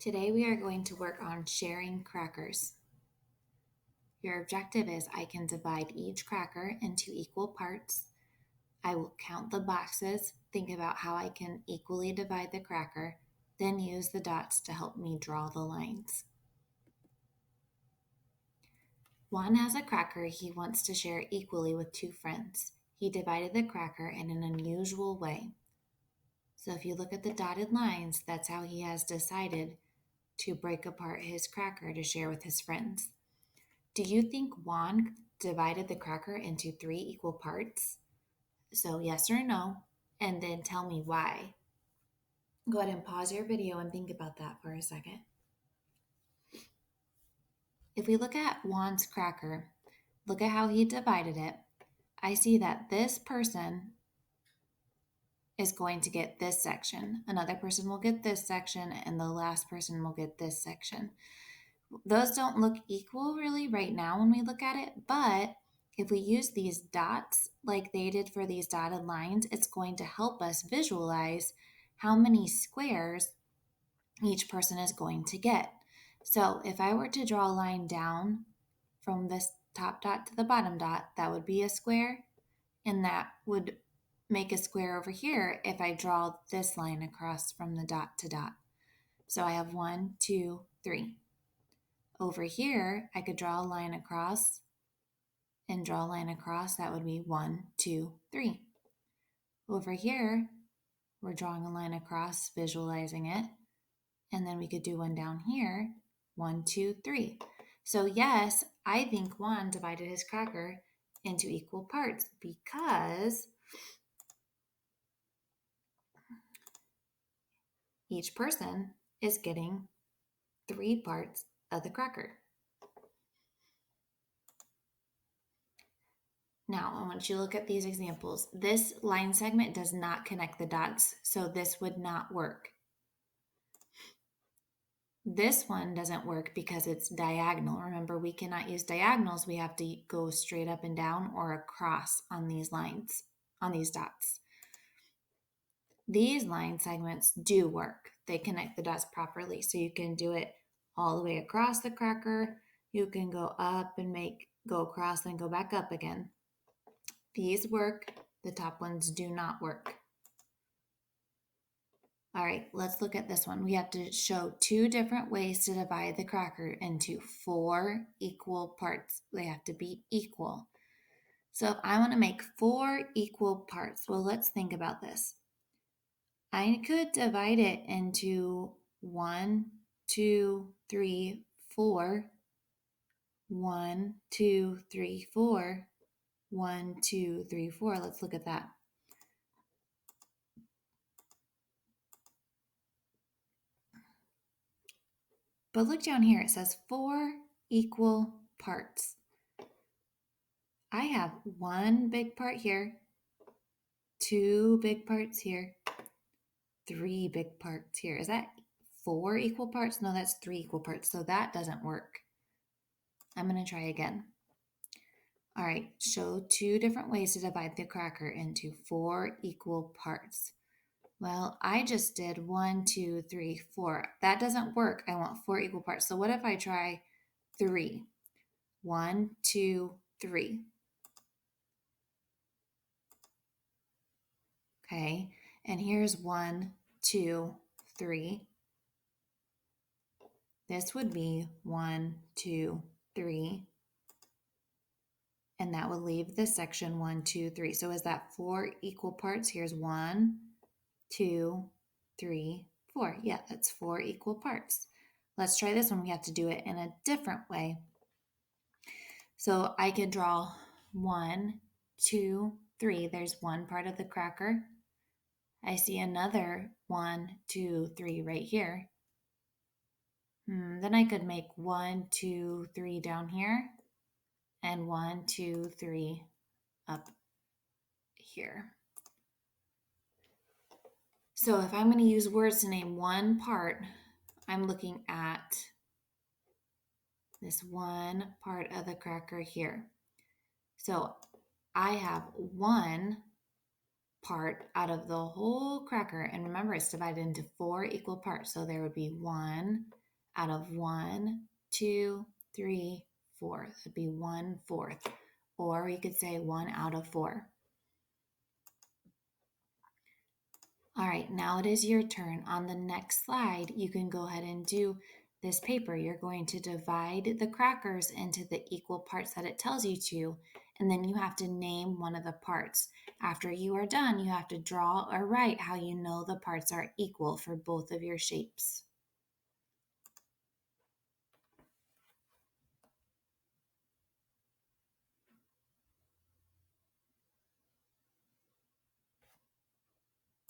Today we are going to work on sharing crackers. Your objective is I can divide each cracker into equal parts. I will count the boxes, think about how I can equally divide the cracker, then use the dots to help me draw the lines. Juan has a cracker he wants to share equally with two friends. He divided the cracker in an unusual way. So if you look at the dotted lines, that's how he has decided to break apart his cracker to share with his friends. Do you think Juan divided the cracker into 3 equal parts? So, yes or no, and then tell me why. Go ahead and pause your video and think about that for a second. If we look at Juan's cracker, look at how he divided it. I see that this person is going to get this section. Another person will get this section, and the last person will get this section. Those don't look equal really right now when we look at it, but if we use these dots like they did for these dotted lines, it's going to help us visualize how many squares each person is going to get. So if I were to draw a line down from this top dot to the bottom dot, that would be a square, and that would make a square over here if I draw this line across from the dot to dot. So I have 1, 2, 3. Over here, I could draw a line across and draw a line across. That would be 1, 2, 3. Over here, we're drawing a line across, visualizing it. And then we could do one down here, 1, 2, 3. So yes, I think Juan divided his cracker into equal parts because each person is getting 3 parts of the cracker. Now, I want you to look at these examples. This line segment does not connect the dots, so this would not work. This one doesn't work because it's diagonal. Remember, we cannot use diagonals. We have to go straight up and down or across on these lines, on these dots. These line segments do work. They connect the dots properly, so you can do it all the way across the cracker. You can go up and go across, then go back up again. These work, the top ones do not work. All right, let's look at this one. We have to show 2 different ways to divide the cracker into 4 equal parts. They have to be equal. So if I want to make 4 equal parts, well, let's think about this. I could divide it into 1, 2, 3, 4. 1, 2, 3, 4. 1, 2, 3, 4. Let's look at that. But look down here, it says 4 equal parts. I have 1 big part here, 2 big parts here, 3 big parts here. Is that 4 equal parts? No, that's 3 equal parts. So that doesn't work. I'm going to try again. All right, show 2 different ways to divide the cracker into 4 equal parts. Well, I just did 1, 2, 3, 4. That doesn't work. I want 4 equal parts. So what if I try 3? 1, 2, 3. Okay, and here's 1, 2, 3. This would be 1, 2, 3. And that would leave this section 1, 2, 3. So is that 4 equal parts? Here's 1, 2, 3, 4. Yeah, that's 4 equal parts. Let's try this one. We have to do it in a different way. So I can draw 1, 2, 3. There's 1 part of the cracker. I see another 1, 2, 3 right here. Then I could make 1, 2, 3 down here and 1, 2, 3 up here. So if I'm going to use words to name one part, I'm looking at this one part of the cracker here. So I have 1 part out of the whole cracker. And remember, it's divided into 4 equal parts. So there would be 1 out of 1, 2, 3, 4. That'd be 1/4. Or you could say 1 out of 4. All right, now it is your turn. On the next slide, you can go ahead and do this paper. You're going to divide the crackers into the equal parts that it tells you to, and then you have to name one of the parts. After you are done, you have to draw or write how you know the parts are equal for both of your shapes.